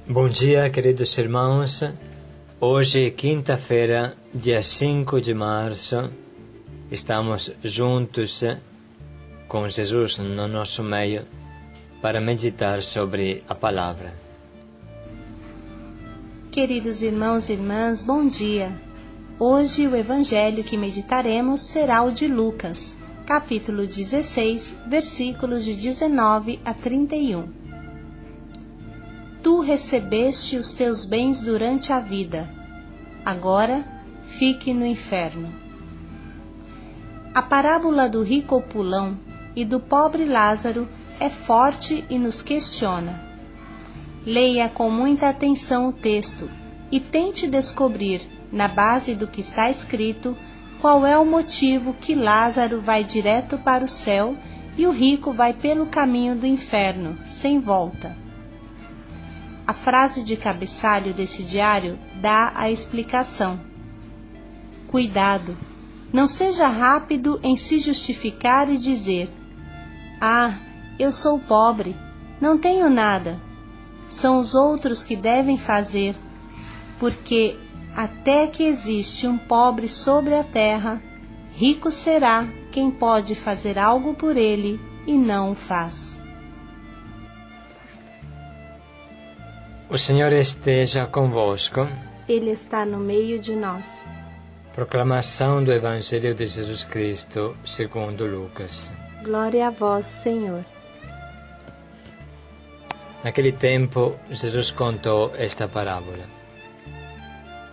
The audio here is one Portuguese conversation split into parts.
Bom dia, queridos irmãos. Hoje, quinta-feira, dia 5 de março, estamos juntos com Jesus no nosso meio para meditar sobre a palavra. Queridos irmãos e irmãs, bom dia. Hoje o evangelho que meditaremos será o de Lucas, capítulo 16, versículos de 19 a 31. Tu recebeste os teus bens durante a vida, agora fique no inferno. A parábola do rico opulão e do pobre Lázaro é forte e nos questiona. Leia com muita atenção o texto e tente descobrir, na base do que está escrito, qual é o motivo que Lázaro vai direto para o céu e o rico vai pelo caminho do inferno, sem volta. A frase de cabeçalho desse diário dá a explicação. Cuidado, não seja rápido em se justificar e dizer: "Ah, eu sou pobre, não tenho nada. São os outros que devem fazer", porque até que existe um pobre sobre a terra, rico será quem pode fazer algo por ele e não o faz. O Senhor esteja convosco. Ele está no meio de nós. Proclamação do Evangelho de Jesus Cristo, segundo Lucas. Glória a vós, Senhor. Naquele tempo, Jesus contou esta parábola.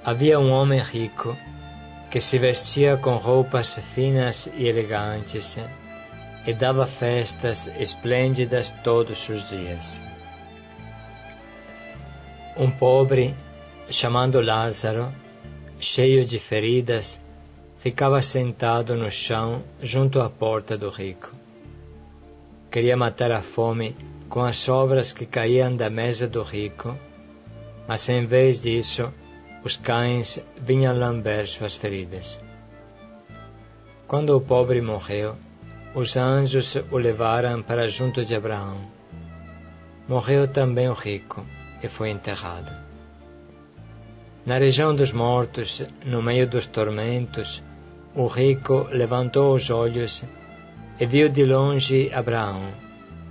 Havia um homem rico que se vestia com roupas finas e elegantes e dava festas esplêndidas todos os dias. Um pobre, chamado Lázaro, cheio de feridas, ficava sentado no chão junto à porta do rico. Queria matar a fome com as sobras que caíam da mesa do rico, mas em vez disso, os cães vinham lamber suas feridas. Quando o pobre morreu, os anjos o levaram para junto de Abraão. Morreu também o rico e foi enterrado. Na região dos mortos, no meio dos tormentos, o rico levantou os olhos e viu de longe Abraão,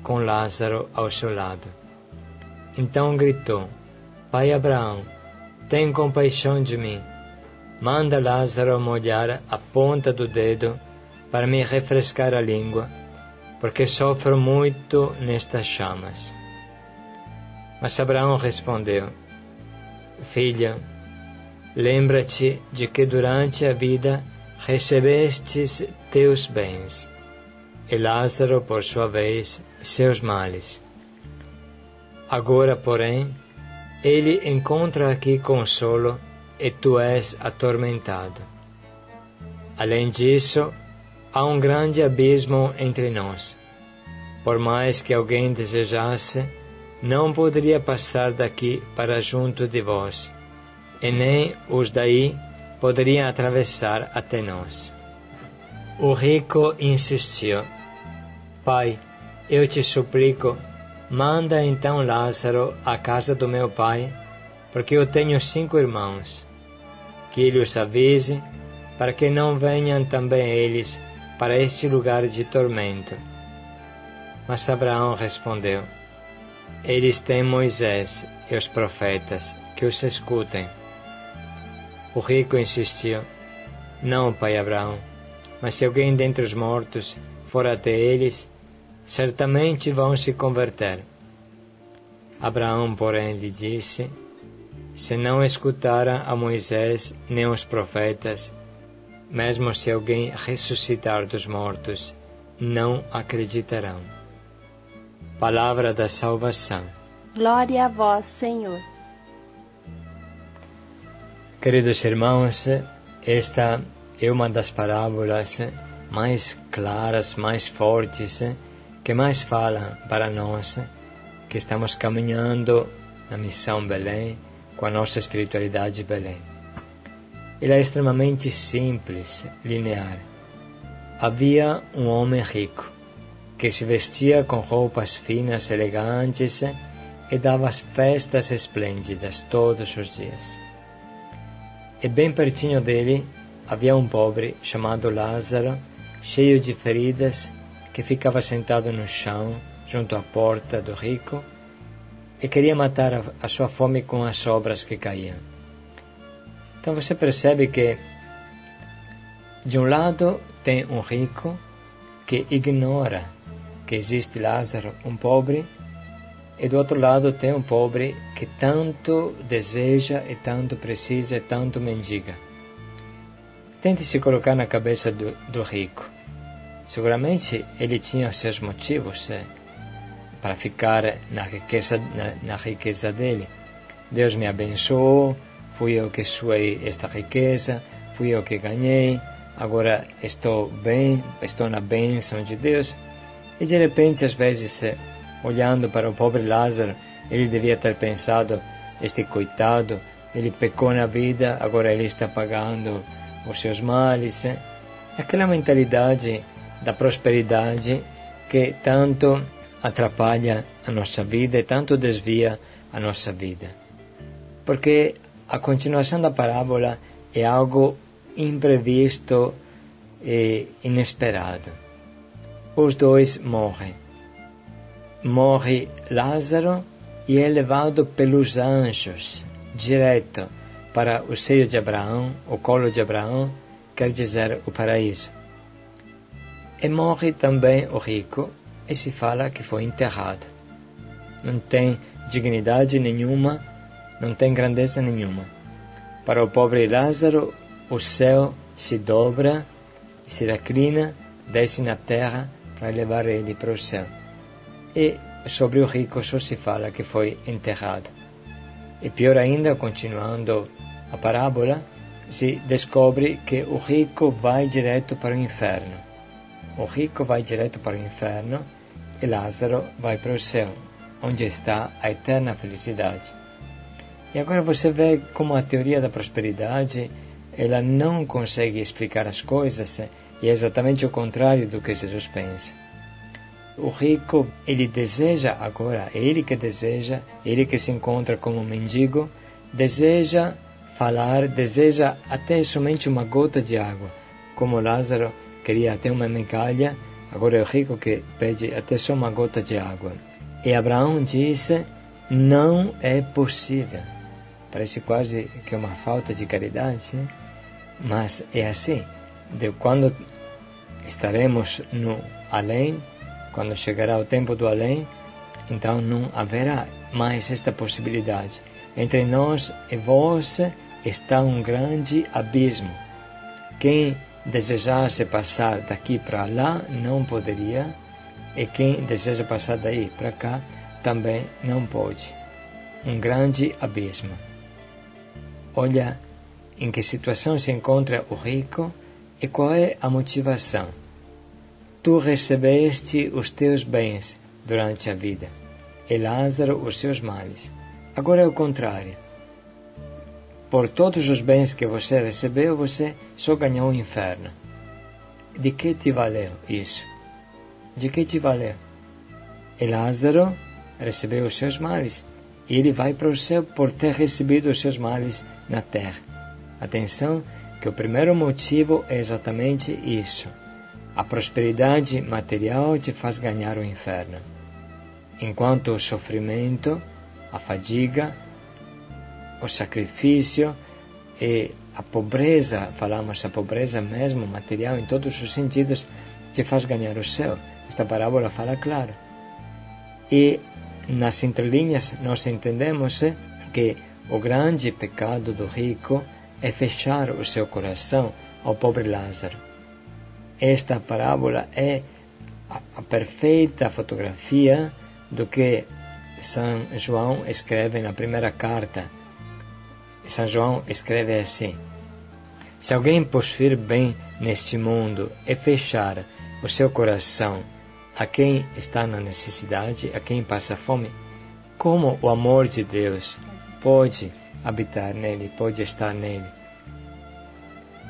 com Lázaro ao seu lado. Então gritou: "Pai Abraão, tem compaixão de mim. Manda Lázaro molhar a ponta do dedo para me refrescar a língua, porque sofro muito nestas chamas." Mas Abraão respondeu: "Filho, lembra-te de que durante a vida recebestes teus bens, e Lázaro, por sua vez, seus males. Agora, porém, ele encontra aqui consolo e tu és atormentado. Além disso, há um grande abismo entre nós. Por mais que alguém desejasse, não poderia passar daqui para junto de vós, e nem os daí poderiam atravessar até nós." O rico insistiu: "Pai, eu te suplico, manda então Lázaro à casa do meu pai, porque eu tenho 5 irmãos, que ele os avise, para que não venham também eles para este lugar de tormento." Mas Abraão respondeu: "Eles têm Moisés e os profetas, que os escutem." O rico insistiu: "Não, pai Abraão, mas se alguém dentre os mortos for até eles, certamente vão se converter." Abraão, porém, lhe disse: "Se não escutaram a Moisés nem os profetas, mesmo se alguém ressuscitar dos mortos, não acreditarão." Palavra da salvação. Glória a vós, Senhor. Queridos irmãos, esta é uma das parábolas mais claras, mais fortes, que mais falam para nós que estamos caminhando na missão Belém, com a nossa espiritualidade Belém. Ela é extremamente simples, linear. Havia um homem rico, que se vestia com roupas finas, elegantes, e dava festas esplêndidas todos os dias. E bem pertinho dele havia um pobre chamado Lázaro, cheio de feridas, que ficava sentado no chão junto à porta do rico e queria matar a sua fome com as sobras que caíam. Então você percebe que de um lado tem um rico que ignora que existe Lázaro, um pobre, e do outro lado tem um pobre que tanto deseja e tanto precisa e tanto mendiga. Tente se colocar na cabeça do rico. Seguramente ele tinha seus motivos para ficar na riqueza dele. Deus me abençoou, fui eu que suei esta riqueza, fui eu que ganhei, agora estou bem, estou na bênção de Deus. E de repente, às vezes, olhando para o pobre Lázaro, ele devia ter pensado, este coitado, ele pecou na vida, agora ele está pagando os seus males. Aquela mentalidade da prosperidade que tanto atrapalha a nossa vida e tanto desvia a nossa vida. Porque a continuação da parábola é algo imprevisto e inesperado. Os dois morrem. Morre Lázaro e é levado pelos anjos direto para o seio de Abraão, o colo de Abraão, quer dizer o paraíso. E morre também o rico e se fala que foi enterrado. Não tem dignidade nenhuma, não tem grandeza nenhuma. Para o pobre Lázaro, o céu se dobra, se reclina, desce na terra para levar ele para o céu. E sobre o rico só se fala que foi enterrado. E pior ainda, continuando a parábola, se descobre que o rico vai direto para o inferno. O rico vai direto para o inferno e Lázaro vai para o céu, onde está a eterna felicidade. E agora você vê como a teoria da prosperidade ela não consegue explicar as coisas e é exatamente o contrário do que Jesus pensa. O rico, ele deseja agora, é ele que deseja, ele que se encontra como mendigo, deseja falar, deseja até somente uma gota de água, como Lázaro queria até uma migalha, agora é o rico que pede até só uma gota de água. E Abraão disse, não é possível. Parece quase que é uma falta de caridade, né? Mas é assim. Quando estaremos no além, quando chegará o tempo do além, então não haverá mais esta possibilidade. Entre nós e vós está um grande abismo. Quem desejasse passar daqui para lá não poderia, e quem deseja passar daí para cá também não pode. Um grande abismo. Olha em que situação se encontra o rico e qual é a motivação. Tu recebeste os teus bens durante a vida, e Lázaro os seus males. Agora é o contrário. Por todos os bens que você recebeu, você só ganhou o inferno. De que te valeu isso? De que te valeu? E Lázaro recebeu os seus males, e ele vai para o céu por ter recebido os seus males na terra. Atenção, que o primeiro motivo é exatamente isso. A prosperidade material te faz ganhar o inferno, enquanto o sofrimento, a fadiga, o sacrifício e a pobreza, falamos a pobreza mesmo, material em todos os sentidos, te faz ganhar o céu. Esta parábola fala claro. E nas entrelinhas nós entendemos que o grande pecado do rico é fechar o seu coração ao pobre Lázaro. Esta parábola é a perfeita fotografia do que São João escreve na primeira carta. São João escreve assim: se alguém possuir bem neste mundo e fechar o seu coração a quem está na necessidade, a quem passa fome, como o amor de Deus pode habitar nele, pode estar nele?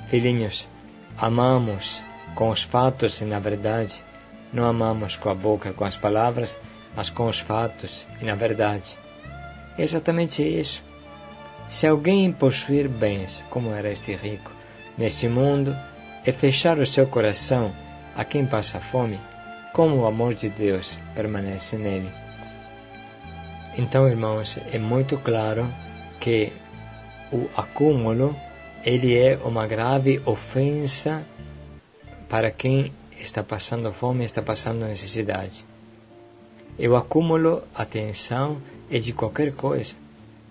Filhinhos, amamos com os fatos e na verdade, não amamos com a boca, com as palavras, mas com os fatos e na verdade. É exatamente isso. Se alguém possuir bens, como era este rico, neste mundo, e fechar o seu coração a quem passa fome, como o amor de Deus permanece nele? Então, irmãos, é muito claro que o acúmulo, ele é uma grave ofensa para quem está passando fome, está passando necessidade. E o acúmulo, atenção, é de qualquer coisa.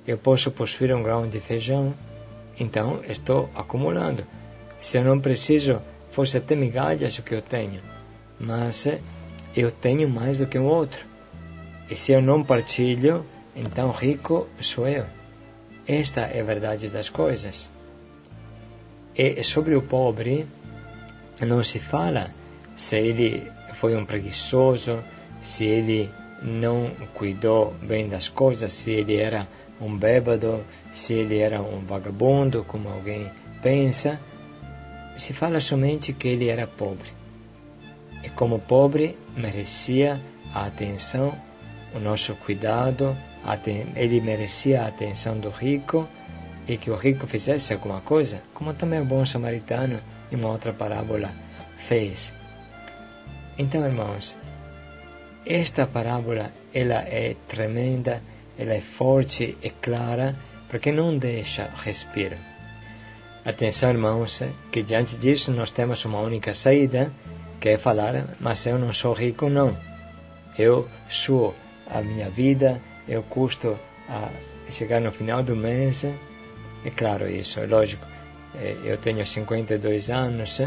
Eu posso possuir um grão de feijão, então estou acumulando. Se eu não preciso, fosse até migalhas o que eu tenho, mas eu tenho mais do que um outro. E se eu não partilho, então rico sou eu. Esta é a verdade das coisas. E sobre o pobre, não se fala se ele foi um preguiçoso, se ele não cuidou bem das coisas, se ele era um bêbado, se ele era um vagabundo, como alguém pensa. Se fala somente que ele era pobre. E como pobre, merecia a atenção, o nosso cuidado, ele merecia a atenção do rico, e que o rico fizesse alguma coisa, como também o bom samaritano, em uma outra parábola, fez. Então, irmãos, esta parábola, ela é tremenda, ela é forte e clara, porque não deixa respiro. Atenção, irmãos, que diante disso nós temos uma única saída, que é falar, mas eu não sou rico, não. Eu suo a minha vida, eu custo a chegar no final do mês. É claro isso, é lógico. Eu tenho 52 anos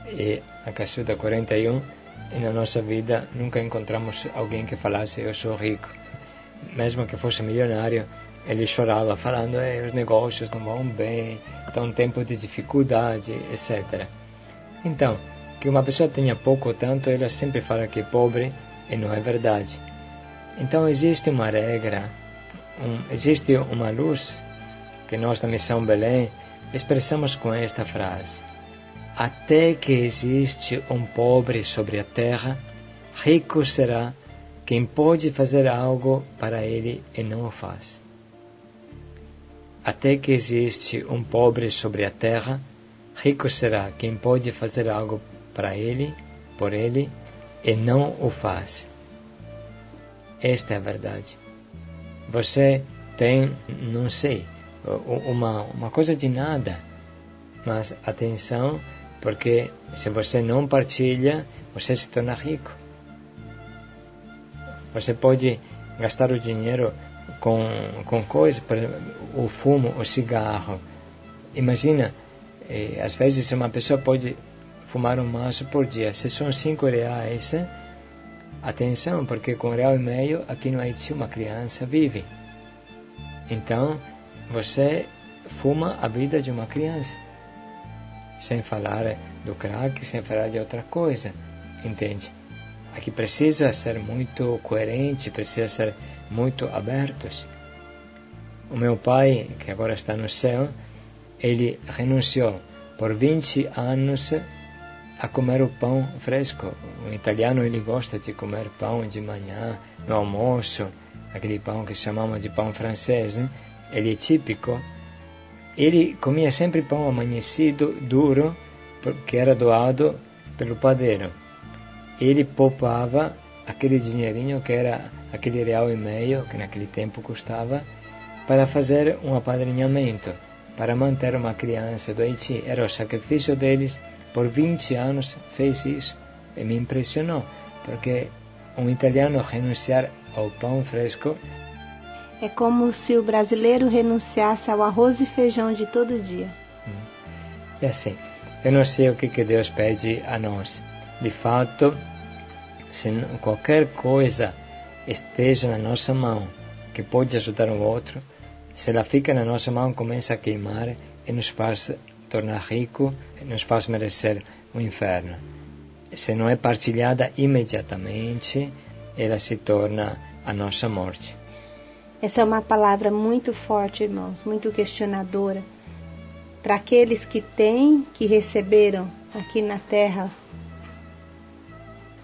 e a Caçuda 41, e na nossa vida nunca encontramos alguém que falasse eu sou rico. Mesmo que fosse milionário, ele chorava falando os negócios não vão bem, está um tempo de dificuldade, etc. Então, que uma pessoa tenha pouco ou tanto, ela sempre fala que é pobre, e não é verdade. Então existe uma regra, existe uma luz, que nós da Missão Belém expressamos com esta frase: até que existe um pobre sobre a terra, rico será quem pode fazer algo para ele e não o faz. Até que existe um pobre sobre a terra, rico será quem pode fazer algo para ele, por ele, e não o faz. Esta é a verdade. Você tem, não sei, uma coisa de nada, mas atenção, porque se você não partilha, você se torna rico. Você pode gastar o dinheiro com coisas, o fumo, o cigarro. Imagina, às vezes uma pessoa pode fumar um maço por dia. Se são 5 reais, atenção, porque com R$1,50 aqui no Haiti uma criança vive. Então, você fuma a vida de uma criança. Sem falar do crack, sem falar de outra coisa. Entende? Aqui precisa ser muito coerente, precisa ser muito abertos. O meu pai, que agora está no céu, ele renunciou por 20 anos a comer o pão fresco. O italiano, ele gosta de comer pão de manhã, no almoço, aquele pão que chamamos de pão francês, ele é típico. Ele comia sempre pão amanhecido, duro, que era doado pelo padeiro. Ele poupava aquele dinheirinho que era aquele R$1,50 que naquele tempo custava, para fazer um apadrinhamento, para manter uma criança do Haiti. Era o sacrifício deles, por 20 anos fez isso, e me impressionou, porque um italiano renunciar ao pão fresco é como se o brasileiro renunciasse ao arroz e feijão de todo dia. É assim, eu não sei o que Deus pede a nós. De fato, se qualquer coisa esteja na nossa mão, que pode ajudar o outro, se ela fica na nossa mão, começa a queimar e nos faz tornar rico, nos faz merecer o inferno. Se não é partilhada imediatamente, ela se torna a nossa morte. Essa é uma palavra muito forte, irmãos, muito questionadora. Para aqueles que têm, que receberam aqui na terra,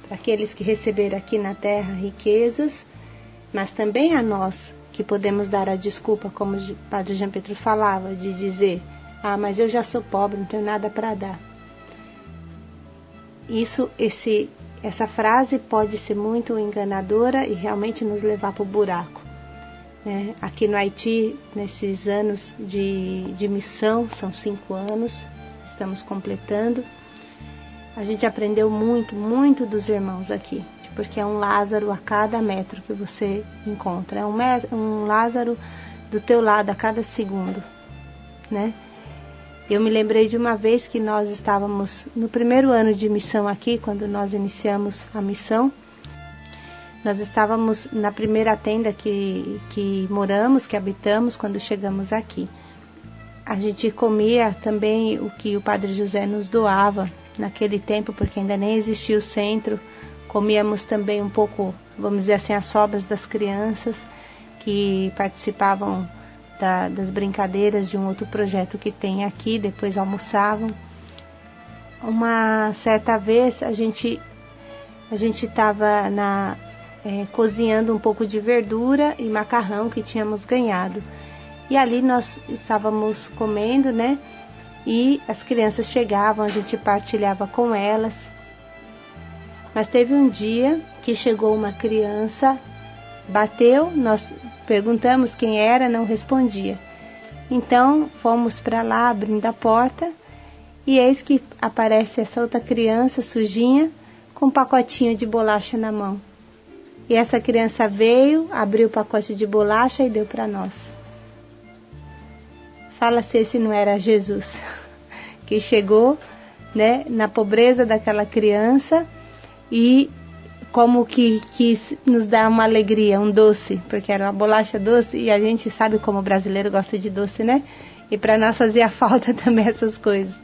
para aqueles que receberam aqui na terra riquezas, mas também a nós que podemos dar a desculpa, como o Padre Jean Pietro falava, de dizer: ah, mas eu já sou pobre, não tenho nada para dar. Essa frase pode ser muito enganadora e realmente nos levar para o buraco. Aqui no Haiti, nesses anos de missão, são 5 anos, estamos completando, a gente aprendeu muito dos irmãos aqui, porque é um Lázaro a cada metro que você encontra, é um Lázaro do teu lado a cada segundo, né? Eu me lembrei de uma vez que nós estávamos no primeiro ano de missão aqui, quando nós iniciamos a missão. Nós estávamos na primeira tenda que moramos, que habitamos, quando chegamos aqui. A gente comia também o que o Padre José nos doava naquele tempo, porque ainda nem existia o centro. Comíamos também um pouco, vamos dizer assim, as sobras das crianças que participavam das brincadeiras de um outro projeto que tem aqui, depois almoçavam. Uma certa vez a gente estava cozinhando um pouco de verdura e macarrão que tínhamos ganhado. E ali nós estávamos comendo, né? E as crianças chegavam, a gente partilhava com elas. Mas teve um dia que chegou uma criança, bateu, nós perguntamos quem era, não respondia. Então fomos para lá, abrindo a porta, e eis que aparece essa outra criança sujinha com um pacotinho de bolacha na mão. E essa criança veio, abriu o pacote de bolacha e deu para nós. Fala se esse não era Jesus, que chegou, né, na pobreza daquela criança e como que quis nos dar uma alegria, um doce, porque era uma bolacha doce e a gente sabe como o brasileiro gosta de doce, né? E para nós fazia falta também essas coisas.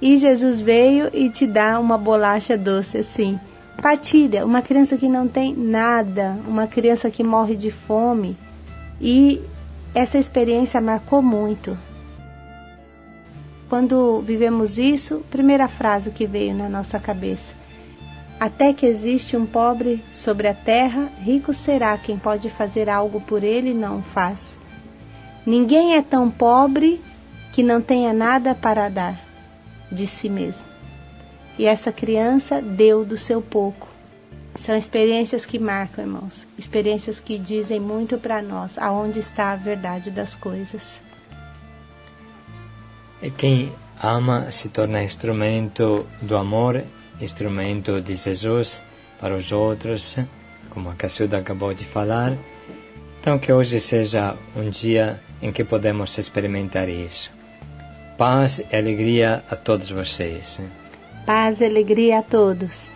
E Jesus veio e te dá uma bolacha doce, assim. Partilha, uma criança que não tem nada, uma criança que morre de fome. E essa experiência marcou muito. Quando vivemos isso, primeira frase que veio na nossa cabeça: até que existe um pobre sobre a terra, rico será quem pode fazer algo por ele e não faz. Ninguém é tão pobre que não tenha nada para dar de si mesmo. E essa criança deu do seu pouco. São experiências que marcam, irmãos. Experiências que dizem muito para nós aonde está a verdade das coisas. E quem ama se torna instrumento do amor, instrumento de Jesus para os outros, como a Cacilda acabou de falar. Então que hoje seja um dia em que podemos experimentar isso. Paz e alegria a todos vocês. Paz e alegria a todos.